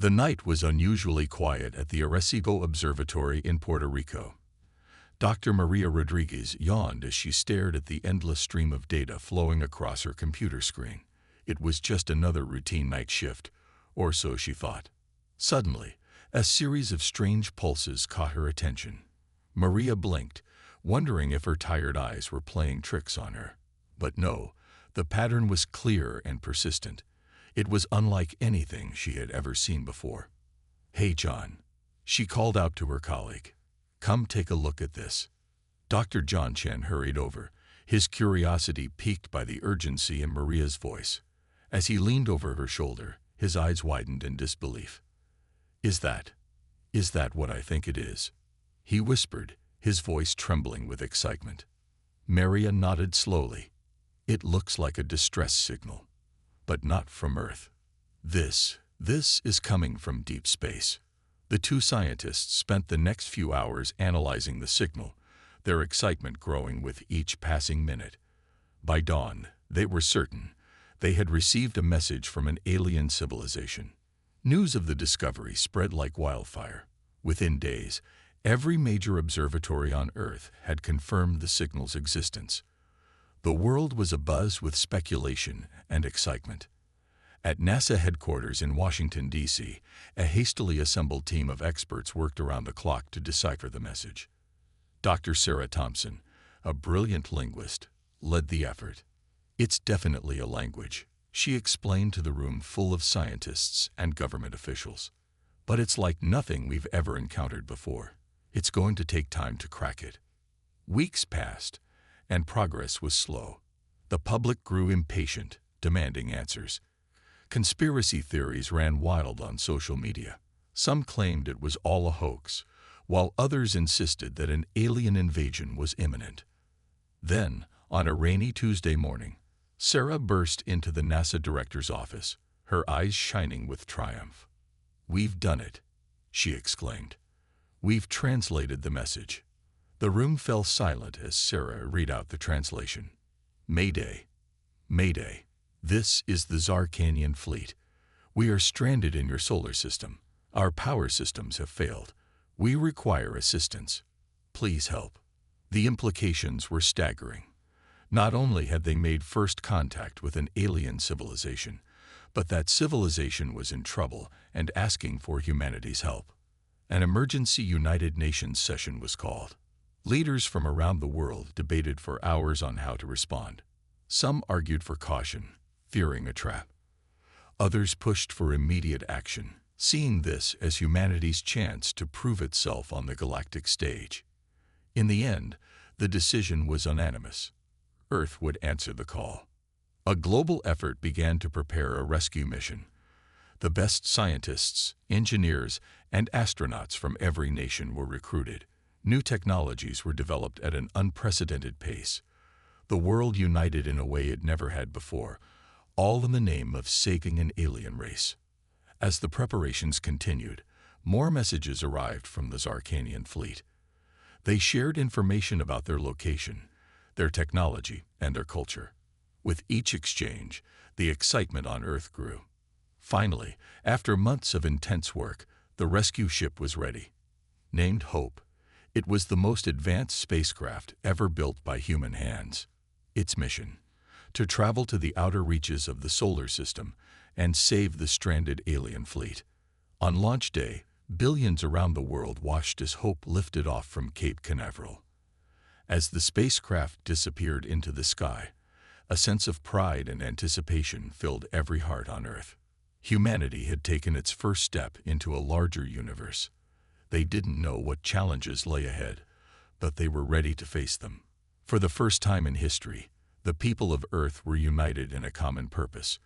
The night was unusually quiet at the Arecibo Observatory in Puerto Rico. Dr. Maria Rodriguez yawned as she stared at the endless stream of data flowing across her computer screen. It was just another routine night shift, or so she thought. Suddenly, a series of strange pulses caught her attention. Maria blinked, wondering if her tired eyes were playing tricks on her. But no, the pattern was clear and persistent. It was unlike anything she had ever seen before. "Hey, John," she called out to her colleague. "Come take a look at this." Dr. John Chen hurried over, his curiosity piqued by the urgency in Maria's voice. As he leaned over her shoulder, his eyes widened in disbelief. Is that what I think it is?" he whispered, his voice trembling with excitement. Maria nodded slowly. "It looks like a distress signal, but not from Earth. This is coming from deep space." The two scientists spent the next few hours analyzing the signal, their excitement growing with each passing minute. By dawn, they were certain they had received a message from an alien civilization. News of the discovery spread like wildfire. Within days, every major observatory on Earth had confirmed the signal's existence. The world was abuzz with speculation and excitement. At NASA headquarters in Washington, D.C., a hastily assembled team of experts worked around the clock to decipher the message. Dr. Sarah Thompson, a brilliant linguist, led the effort. "It's definitely a language," she explained to the room full of scientists and government officials. "But it's like nothing we've ever encountered before. It's going to take time to crack it." Weeks passed, and progress was slow. The public grew impatient, demanding answers. Conspiracy theories ran wild on social media. Some claimed it was all a hoax, while others insisted that an alien invasion was imminent. Then, on a rainy Tuesday morning, Sarah burst into the NASA director's office, her eyes shining with triumph. "We've done it," she exclaimed. "We've translated the message." The room fell silent as Sarah read out the translation. "Mayday. Mayday. This is the Zarkanian fleet. We are stranded in your solar system. Our power systems have failed. We require assistance. Please help." The implications were staggering. Not only had they made first contact with an alien civilization, but that civilization was in trouble and asking for humanity's help. An emergency United Nations session was called. Leaders from around the world debated for hours on how to respond. Some argued for caution, fearing a trap. Others pushed for immediate action, seeing this as humanity's chance to prove itself on the galactic stage. In the end, the decision was unanimous. Earth would answer the call. A global effort began to prepare a rescue mission. The best scientists, engineers, and astronauts from every nation were recruited. New technologies were developed at an unprecedented pace. The world united in a way it never had before, all in the name of saving an alien race. As the preparations continued, more messages arrived from the Zarkanian fleet. They shared information about their location, their technology, and their culture. With each exchange, the excitement on Earth grew. Finally, after months of intense work, the rescue ship was ready. Named Hope, it was the most advanced spacecraft ever built by human hands. Its mission: to travel to the outer reaches of the solar system and save the stranded alien fleet. On launch day, billions around the world watched as Hope lifted off from Cape Canaveral. As the spacecraft disappeared into the sky, a sense of pride and anticipation filled every heart on Earth. Humanity had taken its first step into a larger universe. They didn't know what challenges lay ahead, but they were ready to face them. For the first time in history, the people of Earth were united in a common purpose: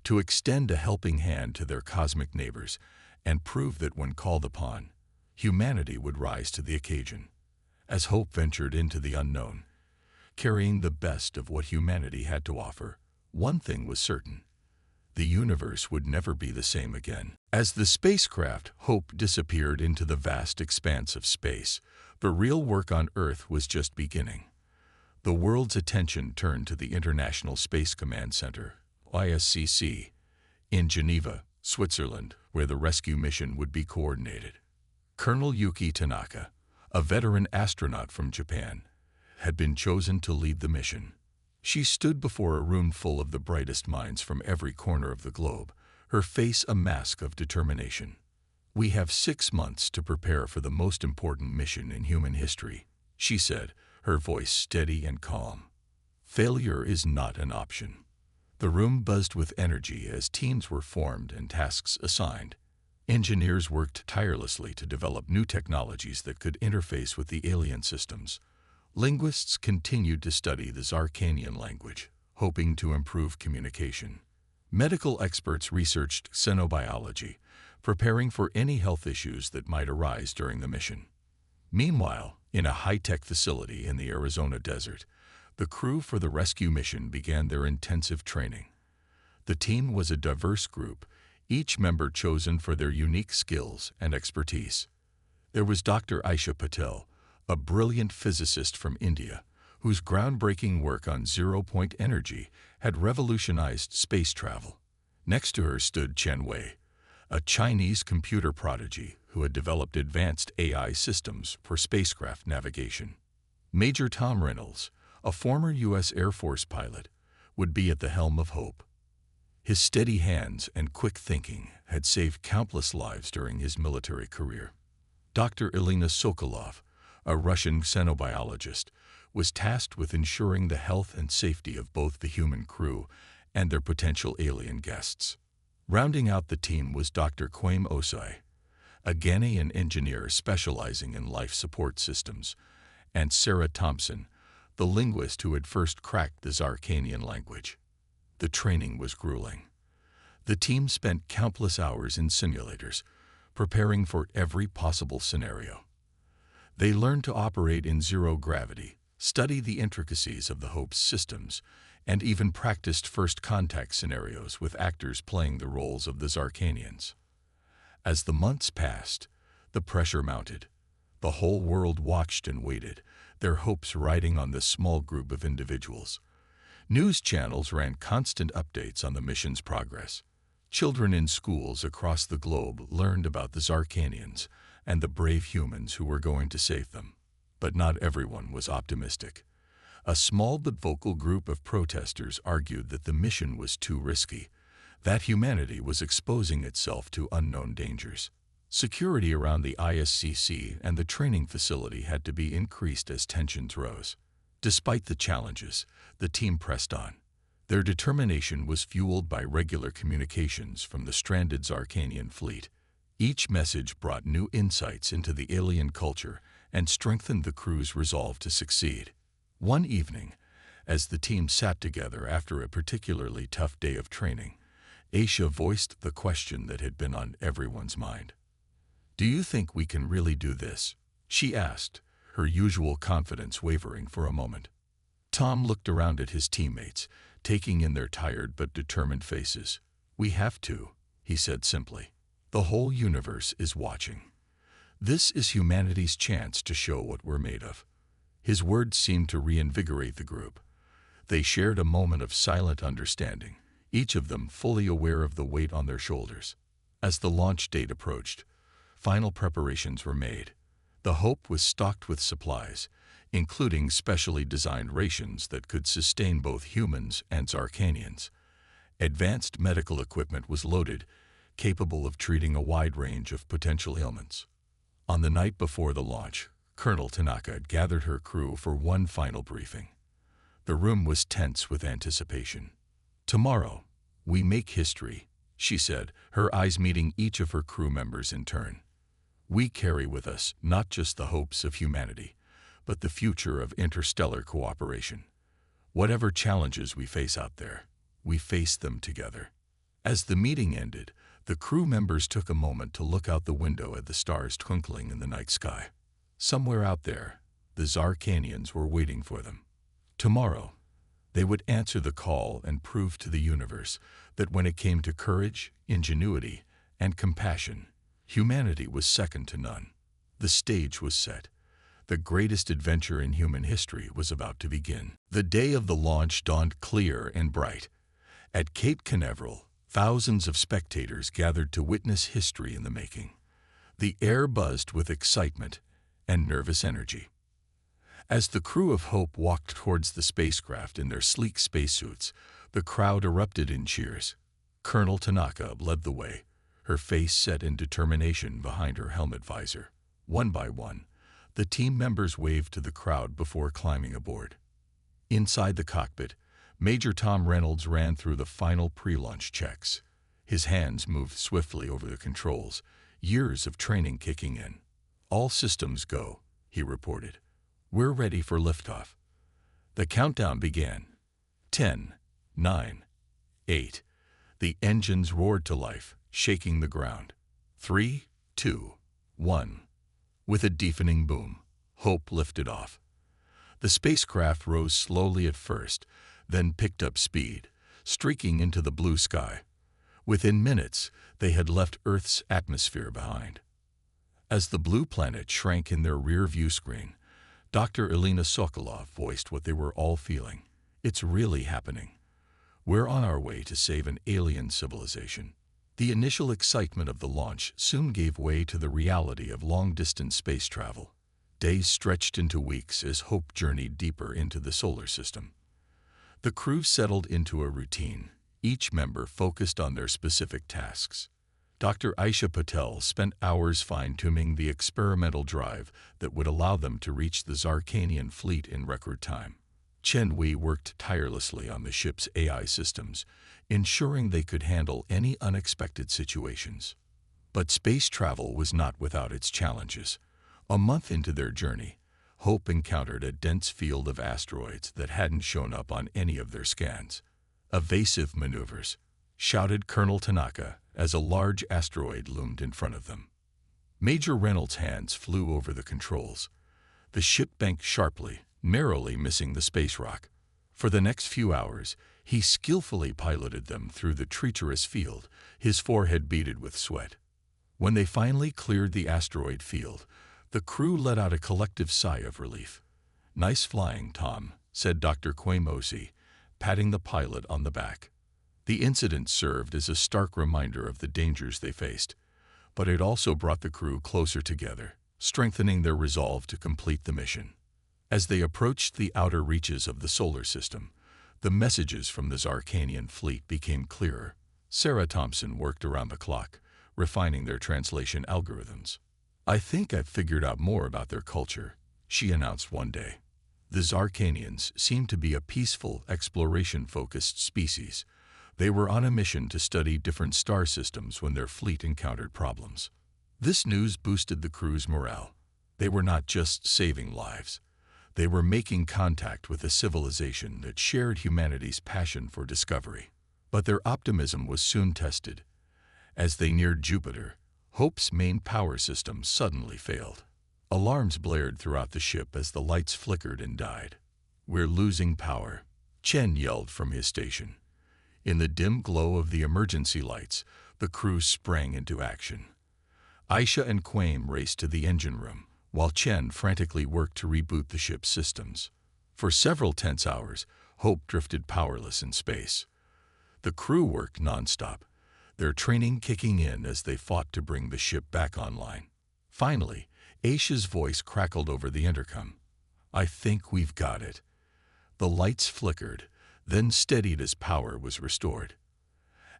to extend a helping hand to their cosmic neighbors and prove that when called upon, humanity would rise to the occasion. As Hope ventured into the unknown, carrying the best of what humanity had to offer, one thing was certain: the universe would never be the same again. As the spacecraft Hope disappeared into the vast expanse of space, the real work on Earth was just beginning. The world's attention turned to the International Space Command Center, ISCC, in Geneva, Switzerland, where the rescue mission would be coordinated. Colonel Yuki Tanaka, a veteran astronaut from Japan, had been chosen to lead the mission. She stood before a room full of the brightest minds from every corner of the globe, her face a mask of determination. "We have 6 months to prepare for the most important mission in human history," she said, her voice steady and calm. "Failure is not an option." The room buzzed with energy as teams were formed and tasks assigned. Engineers worked tirelessly to develop new technologies that could interface with the alien systems. Linguists continued to study the Zarkanian language, hoping to improve communication. Medical experts researched xenobiology, preparing for any health issues that might arise during the mission. Meanwhile, in a high-tech facility in the Arizona desert, the crew for the rescue mission began their intensive training. The team was a diverse group, each member chosen for their unique skills and expertise. There was Dr. Aisha Patel, a brilliant physicist from India, whose groundbreaking work on zero-point energy had revolutionized space travel. Next to her stood Chen Wei, a Chinese computer prodigy who had developed advanced AI systems for spacecraft navigation. Major Tom Reynolds, a former U.S. Air Force pilot, would be at the helm of Hope. His steady hands and quick thinking had saved countless lives during his military career. Dr. Elena Sokolov, a Russian xenobiologist, was tasked with ensuring the health and safety of both the human crew and their potential alien guests. Rounding out the team was Dr. Kwame Osai, a Ghanaian engineer specializing in life support systems, and Sarah Thompson, the linguist who had first cracked the Zarkanian language. The training was grueling. The team spent countless hours in simulators, preparing for every possible scenario. They learned to operate in zero gravity, study the intricacies of the Hope's systems, and even practiced first contact scenarios with actors playing the roles of the Zarkanians. As the months passed, the pressure mounted. The whole world watched and waited, their hopes riding on this small group of individuals. News channels ran constant updates on the mission's progress. Children in schools across the globe learned about the Zarkanians and the brave humans who were going to save them. But not everyone was optimistic. A small but vocal group of protesters argued that the mission was too risky, that humanity was exposing itself to unknown dangers. Security around the ISCC and the training facility had to be increased as tensions rose. Despite the challenges, the team pressed on. Their determination was fueled by regular communications from the stranded Zarkanian fleet. Each message brought new insights into the alien culture and strengthened the crew's resolve to succeed. One evening, as the team sat together after a particularly tough day of training, Aisha voiced the question that had been on everyone's mind. "Do you think we can really do this?" she asked, her usual confidence wavering for a moment. Tom looked around at his teammates, taking in their tired but determined faces. "We have to," he said simply. "The whole universe is watching. This is humanity's chance to show what we're made of." His words seemed to reinvigorate the group. They shared a moment of silent understanding, each of them fully aware of the weight on their shoulders. As the launch date approached, final preparations were made. The Hope was stocked with supplies, including specially designed rations that could sustain both humans and Zarkanians. Advanced medical equipment was loaded, capable of treating a wide range of potential ailments. On the night before the launch, Colonel Tanaka gathered her crew for one final briefing. The room was tense with anticipation. "Tomorrow, we make history," she said, her eyes meeting each of her crew members in turn. "We carry with us not just the hopes of humanity, but the future of interstellar cooperation. Whatever challenges we face out there, we face them together." As the meeting ended, the crew members took a moment to look out the window at the stars twinkling in the night sky. Somewhere out there, the Zarkanians were waiting for them. Tomorrow, they would answer the call and prove to the universe that when it came to courage, ingenuity, and compassion, humanity was second to none. The stage was set. The greatest adventure in human history was about to begin. The day of the launch dawned clear and bright. At Cape Canaveral, Thousands of spectators gathered to witness history in the making. The air buzzed with excitement and nervous energy. As the crew of Hope walked towards the spacecraft in their sleek spacesuits, the crowd erupted in cheers. Colonel Tanaka led the way, her face set in determination behind her helmet visor. One by one, the team members waved to the crowd before climbing aboard. Inside the cockpit, Major Tom Reynolds ran through the final pre-launch checks. His hands moved swiftly over the controls, years of training kicking in. "All systems go," he reported. "We're ready for liftoff." The countdown began. 10, 9, 8. The engines roared to life, shaking the ground. 3, 2, 1. With a deafening boom, Hope lifted off. The spacecraft rose slowly at first, then picked up speed, streaking into the blue sky. Within minutes, they had left Earth's atmosphere behind. As the blue planet shrank in their rear-view screen, Dr. Elena Sokolov voiced what they were all feeling. "It's really happening. We're on our way to save an alien civilization." The initial excitement of the launch soon gave way to the reality of long-distance space travel. Days stretched into weeks as Hope journeyed deeper into the solar system. The crew settled into a routine, each member focused on their specific tasks. Dr. Aisha Patel spent hours fine-tuning the experimental drive that would allow them to reach the Zarkanian fleet in record time. Chen Wei worked tirelessly on the ship's AI systems, ensuring they could handle any unexpected situations. But space travel was not without its challenges. A month into their journey, Hope encountered a dense field of asteroids that hadn't shown up on any of their scans. "Evasive maneuvers," shouted Colonel Tanaka as a large asteroid loomed in front of them. Major Reynolds' hands flew over the controls. The ship banked sharply, narrowly missing the space rock. For the next few hours, he skillfully piloted them through the treacherous field, his forehead beaded with sweat. When they finally cleared the asteroid field, the crew let out a collective sigh of relief. "Nice flying, Tom," said Dr. Quamosi, patting the pilot on the back. The incident served as a stark reminder of the dangers they faced, but it also brought the crew closer together, strengthening their resolve to complete the mission. As they approached the outer reaches of the solar system, the messages from the Zarkanian fleet became clearer. Sarah Thompson worked around the clock, refining their translation algorithms. "I think I've figured out more about their culture," she announced one day. The Zarkanians seemed to be a peaceful, exploration-focused species. They were on a mission to study different star systems when their fleet encountered problems. This news boosted the crew's morale. They were not just saving lives. They were making contact with a civilization that shared humanity's passion for discovery. But their optimism was soon tested. As they neared Jupiter, Hope's main power system suddenly failed. Alarms blared throughout the ship as the lights flickered and died. "We're losing power," Chen yelled from his station. In the dim glow of the emergency lights, the crew sprang into action. Aisha and Quame raced to the engine room, while Chen frantically worked to reboot the ship's systems. For several tense hours, Hope drifted powerless in space. The crew worked nonstop, their training kicking in as they fought to bring the ship back online. Finally, Aisha's voice crackled over the intercom. "I think we've got it." The lights flickered, then steadied as power was restored.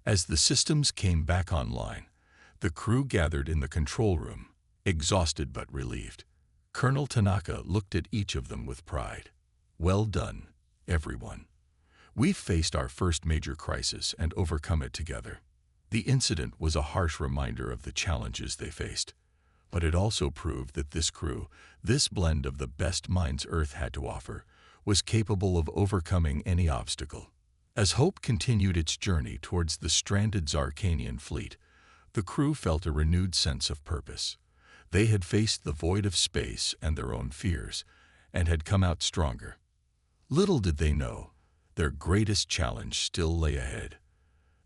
As the systems came back online, the crew gathered in the control room, exhausted but relieved. Colonel Tanaka looked at each of them with pride. "Well done, everyone. We've faced our first major crisis and overcome it together." The incident was a harsh reminder of the challenges they faced, but it also proved that this crew, this blend of the best minds Earth had to offer, was capable of overcoming any obstacle. As Hope continued its journey towards the stranded Zarkanian fleet, the crew felt a renewed sense of purpose. They had faced the void of space and their own fears, and had come out stronger. Little did they know, their greatest challenge still lay ahead.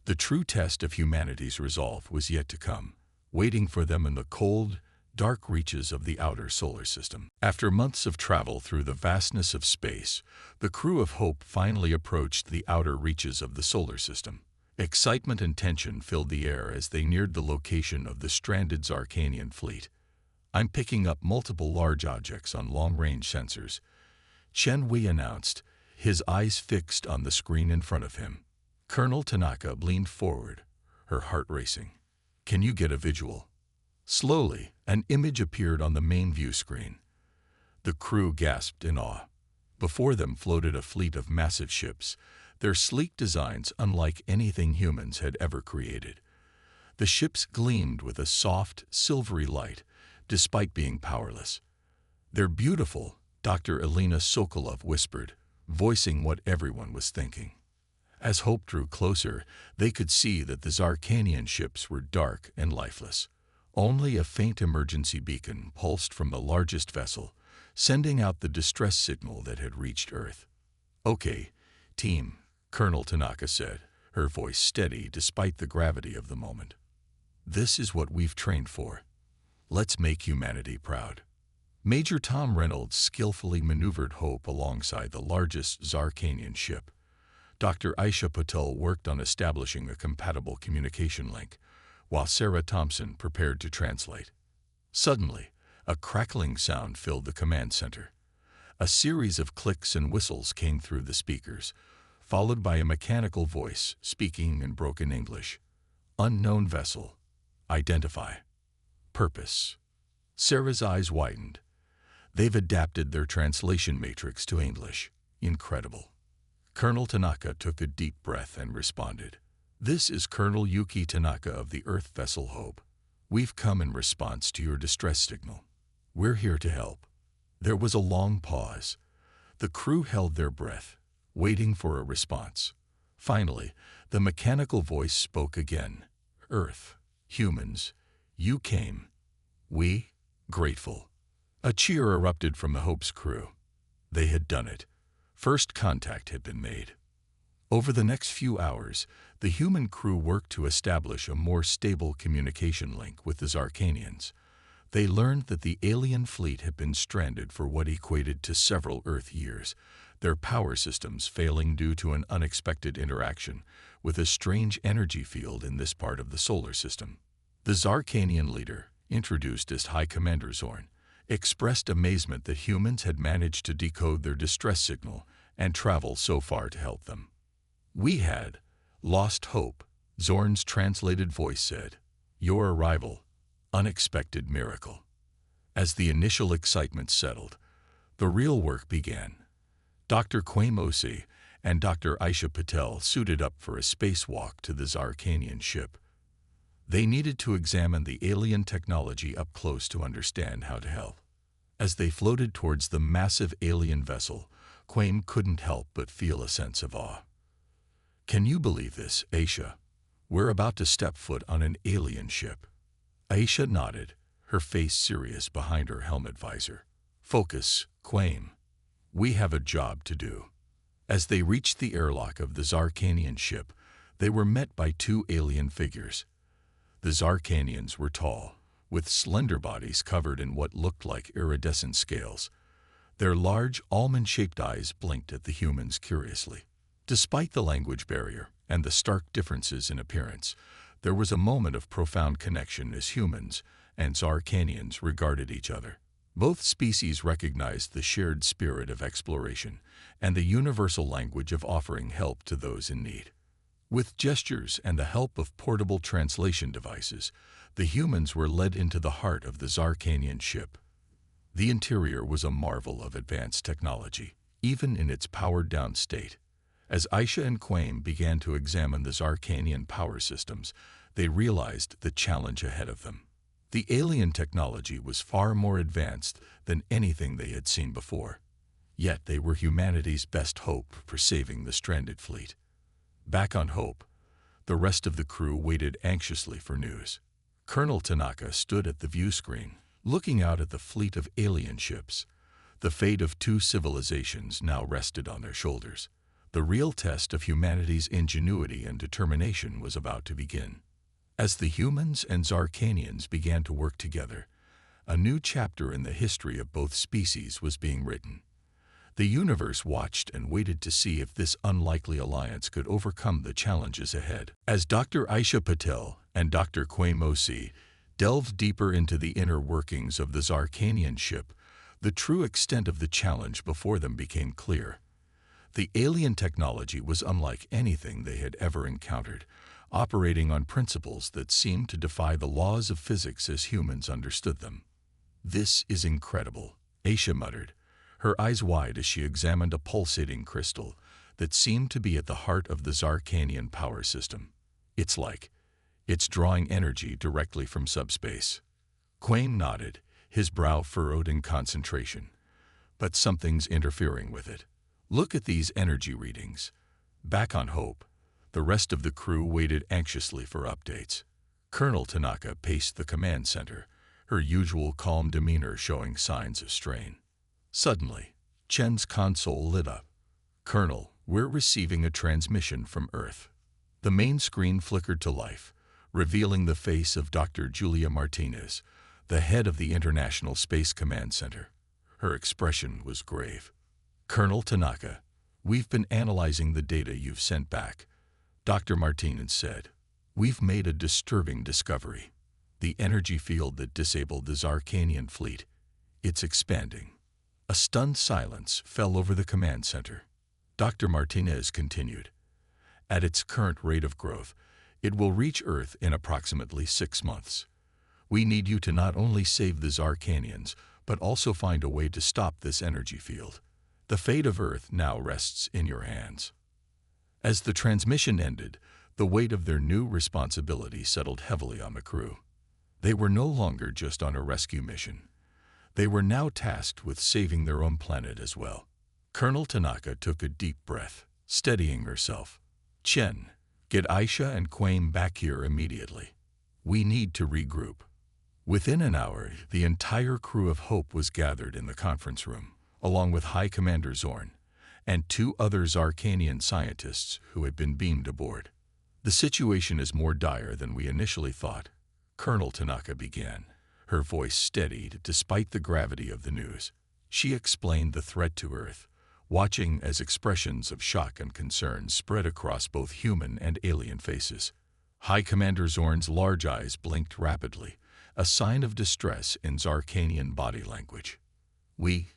The true test of humanity's resolve was yet to come, waiting for them in the cold, dark reaches of the outer solar system. After months of travel through the vastness of space, the crew of Hope finally approached the outer reaches of the solar system. Excitement and tension filled the air as they neared the location of the stranded Zarkanian fleet. "I'm picking up multiple large objects on long-range sensors," Chen Wei announced, his eyes fixed on the screen in front of him. Colonel Tanaka leaned forward, her heart racing. "Can you get a visual?" Slowly, an image appeared on the main view screen. The crew gasped in awe. Before them floated a fleet of massive ships, their sleek designs unlike anything humans had ever created. The ships gleamed with a soft, silvery light, despite being powerless. "They're beautiful," Dr. Elena Sokolov whispered, voicing what everyone was thinking. As hope drew closer, they could see that the Zarkanian ships were dark and lifeless. Only a faint emergency beacon pulsed from the largest vessel, sending out the distress signal that had reached Earth. "Okay, team," Colonel Tanaka said, her voice steady despite the gravity of the moment. "This is what we've trained for. Let's make humanity proud." Major Tom Reynolds skillfully maneuvered Hope alongside the largest Zarkanian ship. Dr. Aisha Patel worked on establishing a compatible communication link, while Sarah Thompson prepared to translate. Suddenly, a crackling sound filled the command center. A series of clicks and whistles came through the speakers, followed by a mechanical voice speaking in broken English. "Unknown vessel. Identify. Purpose." Sarah's eyes widened. They've adapted their translation matrix to English. Incredible. Colonel Tanaka took a deep breath and responded. "This is Colonel Yuki Tanaka of the Earth vessel Hope. We've come in response to your distress signal. We're here to help." There was a long pause. The crew held their breath, waiting for a response. Finally, the mechanical voice spoke again. "Earth, humans, you came. We, grateful." A cheer erupted from the Hope's crew. They had done it. First contact had been made. Over the next few hours, the human crew worked to establish a more stable communication link with the Zarkanians. They learned that the alien fleet had been stranded for what equated to several Earth years, their power systems failing due to an unexpected interaction with a strange energy field in this part of the solar system. The Zarkanian leader, introduced as High Commander Zorn, expressed amazement that humans had managed to decode their distress signal and travel so far to help them. "We had lost hope," Zorn's translated voice said. "Your arrival, unexpected miracle." As the initial excitement settled, the real work began. Dr. Quaim Osi and Dr. Aisha Patel suited up for a spacewalk to the Zarkanian ship. They needed to examine the alien technology up close to understand how to help. As they floated towards the massive alien vessel, Quaim couldn't help but feel a sense of awe. "Can you believe this, Aisha? We're about to step foot on an alien ship." Aisha nodded, her face serious behind her helmet visor. "Focus, Quaim. We have a job to do." As they reached the airlock of the Zarkanian ship, they were met by two alien figures. The Zarkanians were tall, with slender bodies covered in what looked like iridescent scales. Their large, almond-shaped eyes blinked at the humans curiously. Despite the language barrier and the stark differences in appearance, there was a moment of profound connection as humans and Zarkanians regarded each other. Both species recognized the shared spirit of exploration and the universal language of offering help to those in need. With gestures and the help of portable translation devices, the humans were led into the heart of the Zarkanian ship. The interior was a marvel of advanced technology, even in its powered-down state. As Aisha and Quaim began to examine the Zarkanian power systems, they realized the challenge ahead of them. The alien technology was far more advanced than anything they had seen before. Yet they were humanity's best hope for saving the stranded fleet. Back on Hope, the rest of the crew waited anxiously for news. Colonel Tanaka stood at the view screen, looking out at the fleet of alien ships. The fate of two civilizations now rested on their shoulders. The real test of humanity's ingenuity and determination was about to begin. As the humans and Zarkanians began to work together, a new chapter in the history of both species was being written. The universe watched and waited to see if this unlikely alliance could overcome the challenges ahead. As Dr. Aisha Patel and Dr. Kwame Mosi delved deeper into the inner workings of the Zarkanian ship, the true extent of the challenge before them became clear. The alien technology was unlike anything they had ever encountered, operating on principles that seemed to defy the laws of physics as humans understood them. "This is incredible," Aisha muttered, her eyes wide as she examined a pulsating crystal that seemed to be at the heart of the Zarkanian power system. It's drawing energy directly from subspace." Kwame nodded, his brow furrowed in concentration. "But something's interfering with it. Look at these energy readings." Back on Hope, the rest of the crew waited anxiously for updates. Colonel Tanaka paced the command center, her usual calm demeanor showing signs of strain. Suddenly, Chen's console lit up. "Colonel, we're receiving a transmission from Earth." The main screen flickered to life, revealing the face of Dr. Julia Martinez, the head of the International Space Command Center. Her expression was grave. "Colonel Tanaka, we've been analyzing the data you've sent back," Dr. Martinez said. "We've made a disturbing discovery. The energy field that disabled the Zarkanian fleet, it's expanding." A stunned silence fell over the command center. Dr. Martinez continued, "At its current rate of growth, it will reach Earth in approximately 6 months. We need you to not only save the Zarkanians, but also find a way to stop this energy field. The fate of Earth now rests in your hands." As the transmission ended, the weight of their new responsibility settled heavily on the crew. They were no longer just on a rescue mission. They were now tasked with saving their own planet as well. Colonel Tanaka took a deep breath, steadying herself. "Chen, get Aisha and Kwame back here immediately. We need to regroup." Within an hour, the entire crew of Hope was gathered in the conference room, along with High Commander Zorn and 2 other Zarkanian scientists who had been beamed aboard. "The situation is more dire than we initially thought," Colonel Tanaka began, her voice steadied despite the gravity of the news. She explained the threat to Earth, watching as expressions of shock and concern spread across both human and alien faces. High Commander Zorn's large eyes blinked rapidly, a sign of distress in Zarkanian body language. "We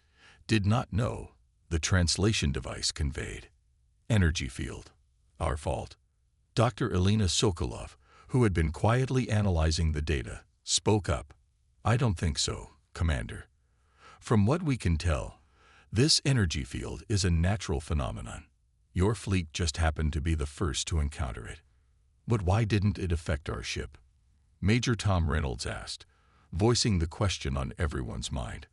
did not know," the translation device conveyed. "Energy field. Our fault." Dr. Elena Sokolov, who had been quietly analyzing the data, spoke up. "I don't think so, Commander. From what we can tell, this energy field is a natural phenomenon. Your fleet just happened to be the first to encounter it. But why didn't it affect our ship?" Major Tom Reynolds asked, voicing the question on everyone's mind.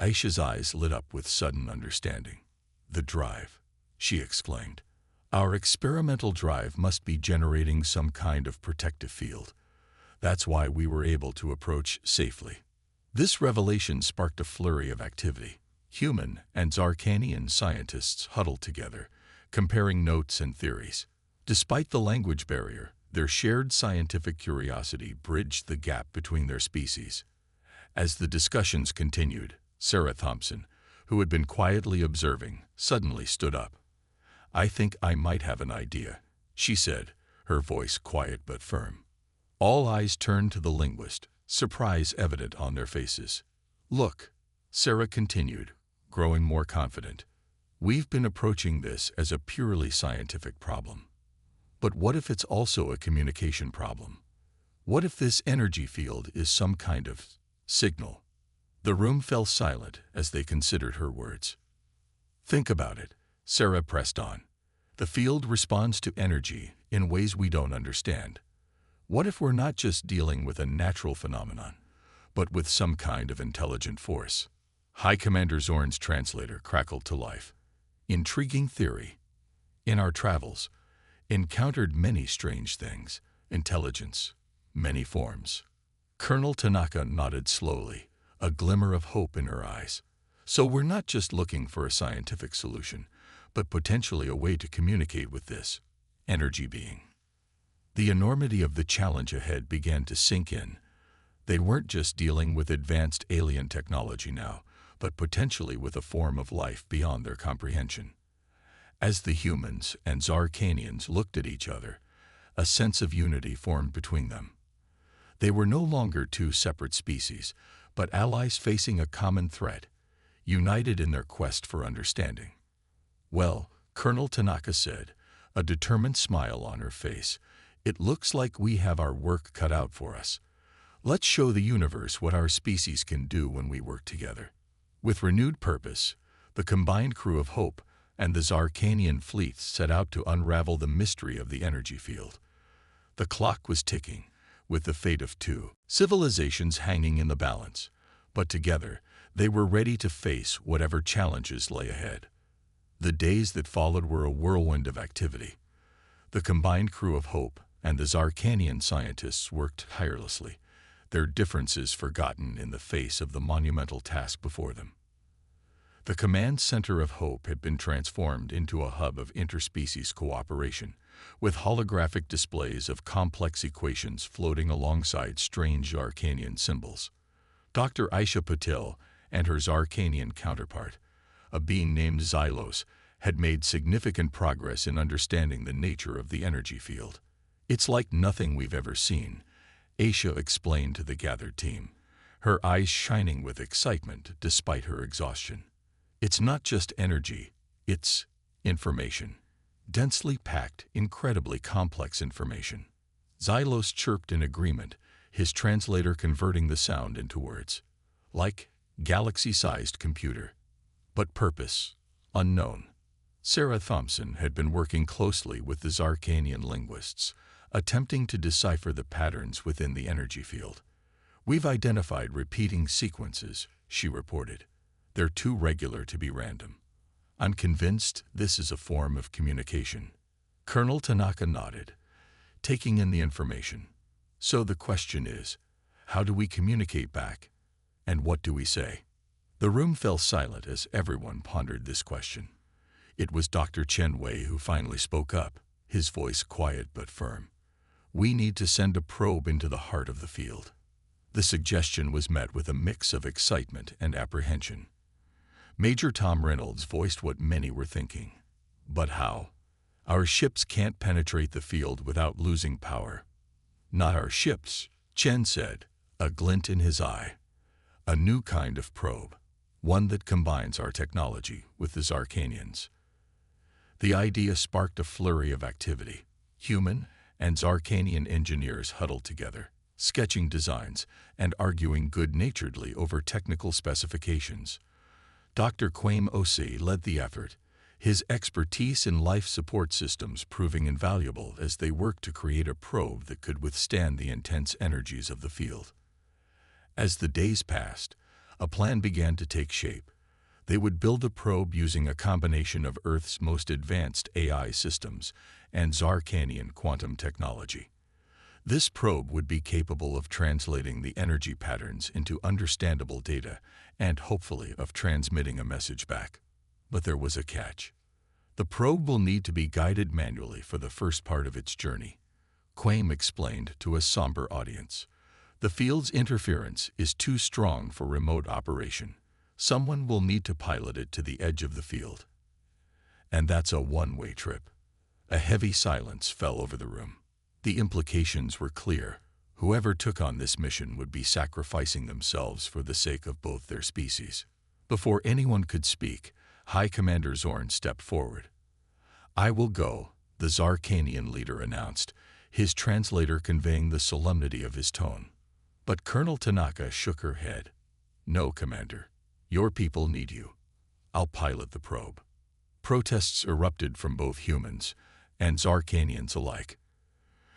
Aisha's eyes lit up with sudden understanding. "The drive," she exclaimed. "Our experimental drive must be generating some kind of protective field. That's why we were able to approach safely." This revelation sparked a flurry of activity. Human and Zarkanian scientists huddled together, comparing notes and theories. Despite the language barrier, their shared scientific curiosity bridged the gap between their species. As the discussions continued, Sarah Thompson, who had been quietly observing, suddenly stood up. "I think I might have an idea," she said, her voice quiet but firm. All eyes turned to the linguist, surprise evident on their faces. "Look," Sarah continued, growing more confident. "We've been approaching this as a purely scientific problem. But what if it's also a communication problem? What if this energy field is some kind of signal?" The room fell silent as they considered her words. "Think about it," Sarah pressed on. "The field responds to energy in ways we don't understand. What if we're not just dealing with a natural phenomenon, but with some kind of intelligent force?" High Commander Zorn's translator crackled to life. "Intriguing theory. In our travels, encountered many strange things. Intelligence, many forms." Colonel Tanaka nodded slowly, a glimmer of hope in her eyes. "So we're not just looking for a scientific solution, but potentially a way to communicate with this energy being." The enormity of the challenge ahead began to sink in. They weren't just dealing with advanced alien technology now, but potentially with a form of life beyond their comprehension. As the humans and Zarkanians looked at each other, a sense of unity formed between them. They were no longer two separate species, but allies facing a common threat, united in their quest for understanding. "Well," Colonel Tanaka said, a determined smile on her face, "it looks like we have our work cut out for us. Let's show the universe what our species can do when we work together." With renewed purpose, the combined crew of Hope and the Zarkanian fleets set out to unravel the mystery of the energy field. The clock was ticking, with the fate of two civilizations hanging in the balance, but together they were ready to face whatever challenges lay ahead. The days that followed were a whirlwind of activity. The combined crew of Hope and the Zarkanian scientists worked tirelessly, their differences forgotten in the face of the monumental task before them. The command center of Hope had been transformed into a hub of interspecies cooperation, with holographic displays of complex equations floating alongside strange Zarkanian symbols. Dr. Aisha Patel and her Zarkanian counterpart, a being named Xylos, had made significant progress in understanding the nature of the energy field. "It's like nothing we've ever seen," Aisha explained to the gathered team, her eyes shining with excitement despite her exhaustion. "It's not just energy, it's information. Densely packed, incredibly complex information." Xylos chirped in agreement, his translator converting the sound into words. "Like galaxy-sized computer. But purpose, unknown." Sarah Thompson had been working closely with the Zarkanian linguists, attempting to decipher the patterns within the energy field. "We've identified repeating sequences," she reported. "They're too regular to be random. I'm convinced this is a form of communication." Colonel Tanaka nodded, taking in the information. "So the question is, how do we communicate back? And what do we say?" The room fell silent as everyone pondered this question. It was Dr. Chen Wei who finally spoke up, his voice quiet but firm. "We need to send a probe into the heart of the field." The suggestion was met with a mix of excitement and apprehension. Major Tom Reynolds voiced what many were thinking. "But how? Our ships can't penetrate the field without losing power." "Not our ships," Chen said, a glint in his eye. "A new kind of probe, one that combines our technology with the Zarkanians." The idea sparked a flurry of activity. Human and Zarkanian engineers huddled together, sketching designs and arguing good-naturedly over technical specifications. Dr. Kwame Osei led the effort, his expertise in life support systems proving invaluable as they worked to create a probe that could withstand the intense energies of the field. As the days passed, a plan began to take shape. They would build the probe using a combination of Earth's most advanced AI systems and Zarkanian quantum technology. This probe would be capable of translating the energy patterns into understandable data and hopefully of transmitting a message back. But there was a catch. The probe will need to be guided manually for the first part of its journey, Kwame explained to a somber audience. "The field's interference is too strong for remote operation. Someone will need to pilot it to the edge of the field. And that's a one-way trip." A heavy silence fell over the room. The implications were clear. Whoever took on this mission would be sacrificing themselves for the sake of both their species. Before anyone could speak, High Commander Zorn stepped forward. "I will go," the Zarkanian leader announced, his translator conveying the solemnity of his tone. But Colonel Tanaka shook her head. "No, Commander. Your people need you. I'll pilot the probe." Protests erupted from both humans and Zarkanians alike.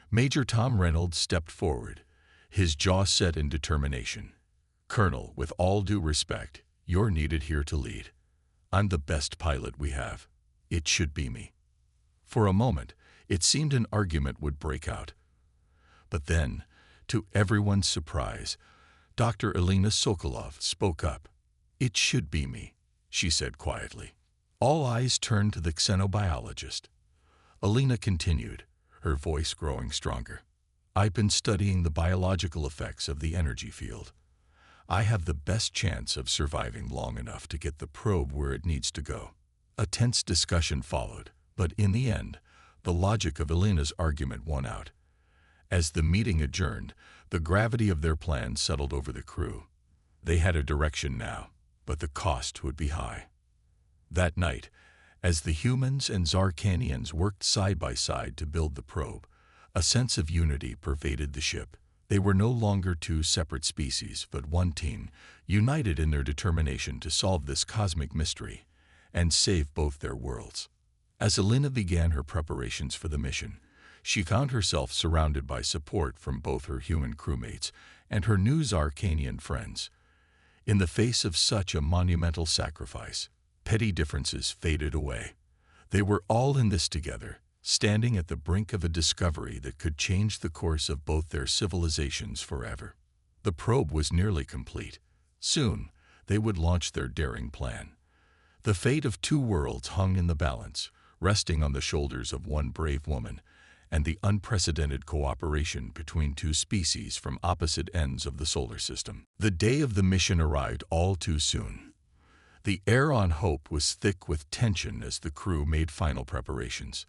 Major Tom Reynolds stepped forward, his jaw set in determination. "Colonel, with all due respect, you're needed here to lead. I'm the best pilot we have. It should be me." For a moment, it seemed an argument would break out. But then, to everyone's surprise, Dr. Elena Sokolov spoke up. "It should be me," she said quietly. All eyes turned to the xenobiologist. Elena continued, her voice growing stronger. "I've been studying the biological effects of the energy field. I have the best chance of surviving long enough to get the probe where it needs to go." A tense discussion followed, but in the end, the logic of Elena's argument won out. As the meeting adjourned, the gravity of their plan settled over the crew. They had a direction now, but the cost would be high. That night, as the humans and Zarkanians worked side by side to build the probe, a sense of unity pervaded the ship. They were no longer two separate species, but one team, united in their determination to solve this cosmic mystery and save both their worlds. As Elena began her preparations for the mission, she found herself surrounded by support from both her human crewmates and her new Zarkanian friends. In the face of such a monumental sacrifice, petty differences faded away. They were all in this together, standing at the brink of a discovery that could change the course of both their civilizations forever. The probe was nearly complete. Soon, they would launch their daring plan. The fate of two worlds hung in the balance, resting on the shoulders of one brave woman, and the unprecedented cooperation between two species from opposite ends of the solar system. The day of the mission arrived all too soon. The air on Hope was thick with tension as the crew made final preparations.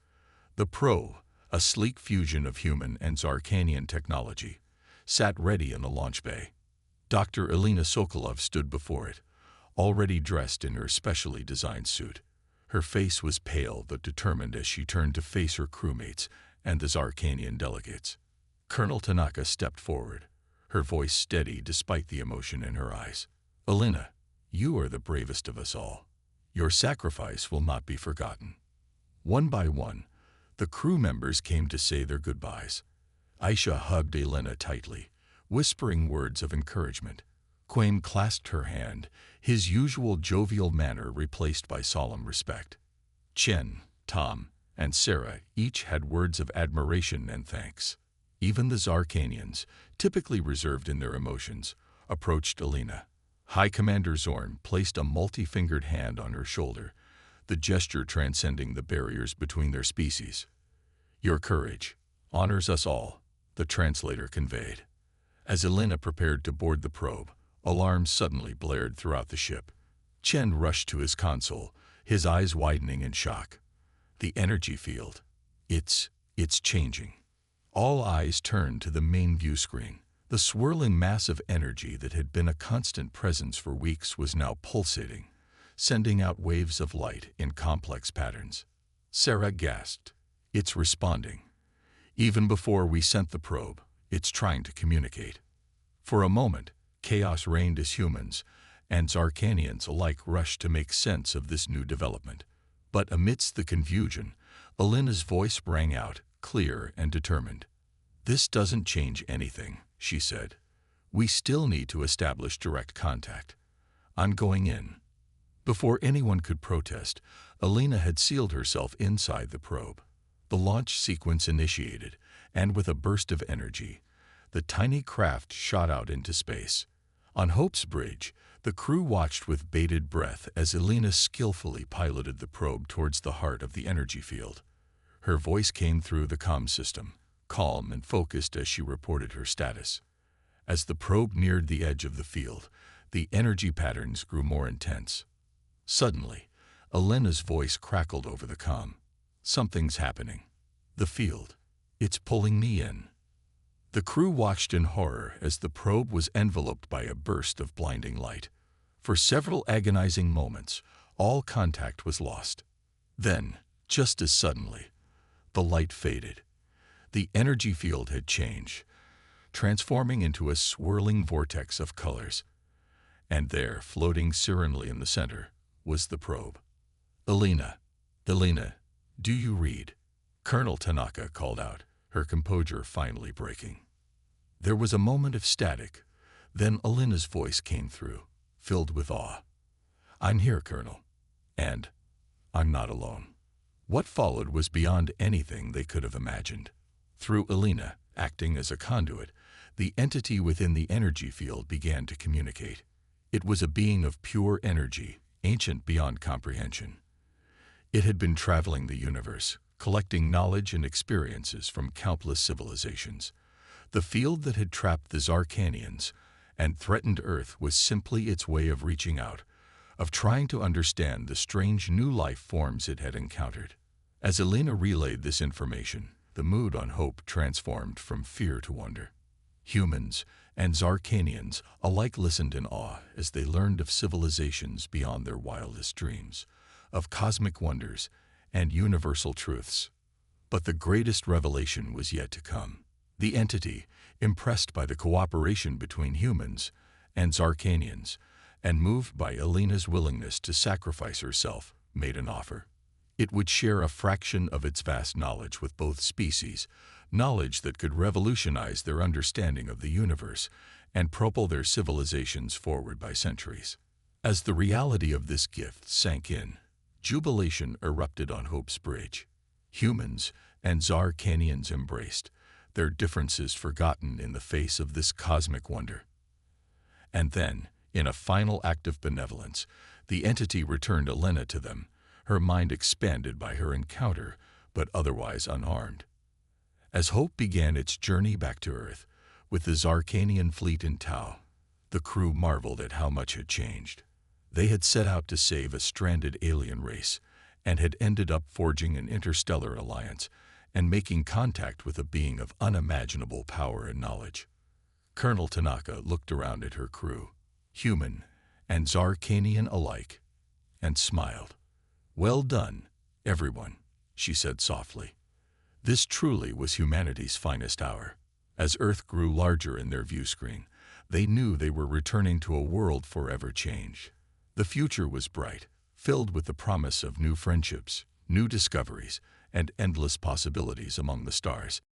The probe, a sleek fusion of human and Zarkanian technology, sat ready in the launch bay. Dr. Elena Sokolov stood before it, already dressed in her specially designed suit. Her face was pale but determined as she turned to face her crewmates and the Zarkanian delegates. Colonel Tanaka stepped forward, her voice steady despite the emotion in her eyes. "Elena, you are the bravest of us all. Your sacrifice will not be forgotten." One by one, the crew members came to say their goodbyes. Aisha hugged Elena tightly, whispering words of encouragement. Quaim clasped her hand, his usual jovial manner replaced by solemn respect. Chen, Tom, and Sarah each had words of admiration and thanks. Even the Zarkanians, typically reserved in their emotions, approached Elena. High Commander Zorn placed a multi-fingered hand on her shoulder, the gesture transcending the barriers between their species. "Your courage honors us all," the translator conveyed. As Elena prepared to board the probe, alarms suddenly blared throughout the ship. Chen rushed to his console, his eyes widening in shock. "The energy field. It's changing." All eyes turned to the main view screen. The swirling mass of energy that had been a constant presence for weeks was now pulsating, sending out waves of light in complex patterns. Sarah gasped. "It's responding. Even before we sent the probe, it's trying to communicate." For a moment, chaos reigned as humans and Zarkanians alike rushed to make sense of this new development. But amidst the confusion, Elena's voice rang out, clear and determined. "This doesn't change anything," she said. "We still need to establish direct contact. I'm going in." Before anyone could protest, Elena had sealed herself inside the probe. The launch sequence initiated, and with a burst of energy, the tiny craft shot out into space. On Hope's bridge, the crew watched with bated breath as Elena skillfully piloted the probe towards the heart of the energy field. Her voice came through the comm system, calm and focused as she reported her status. As the probe neared the edge of the field, the energy patterns grew more intense. Suddenly, Elena's voice crackled over the comm. "Something's happening. The field. It's pulling me in." The crew watched in horror as the probe was enveloped by a burst of blinding light. For several agonizing moments, all contact was lost. Then, just as suddenly, the light faded. The energy field had changed, transforming into a swirling vortex of colors. And there, floating serenely in the center, was the probe. Elena, do you read?" Colonel Tanaka called out, her composure finally breaking. There was a moment of static, then Elena's voice came through, filled with awe. "I'm here, Colonel. And I'm not alone." What followed was beyond anything they could have imagined. Through Elena, acting as a conduit, the entity within the energy field began to communicate. It was a being of pure energy, ancient beyond comprehension. It had been traveling the universe, collecting knowledge and experiences from countless civilizations. The field that had trapped the Zarkanians and threatened Earth was simply its way of reaching out, of trying to understand the strange new life forms it had encountered. As Elena relayed this information, the mood on Hope transformed from fear to wonder. Humans and Zarkanians alike listened in awe as they learned of civilizations beyond their wildest dreams, of cosmic wonders and universal truths. But the greatest revelation was yet to come. The entity, impressed by the cooperation between humans and Zarkanians, and moved by Elena's willingness to sacrifice herself, made an offer. It would share a fraction of its vast knowledge with both species, knowledge that could revolutionize their understanding of the universe and propel their civilizations forward by centuries. As the reality of this gift sank in, jubilation erupted on Hope's Bridge. Humans and Zarkanians embraced, their differences forgotten in the face of this cosmic wonder. And then, in a final act of benevolence, the entity returned Elena to them, her mind expanded by her encounter, but otherwise unharmed. As Hope began its journey back to Earth, with the Zarkanian fleet in tow, the crew marveled at how much had changed. They had set out to save a stranded alien race, and had ended up forging an interstellar alliance and making contact with a being of unimaginable power and knowledge. Colonel Tanaka looked around at her crew, human and Zarkanian alike, and smiled. "Well done, everyone," she said softly. This truly was humanity's finest hour. As Earth grew larger in their view screen, they knew they were returning to a world forever changed. The future was bright, filled with the promise of new friendships, new discoveries, and endless possibilities among the stars.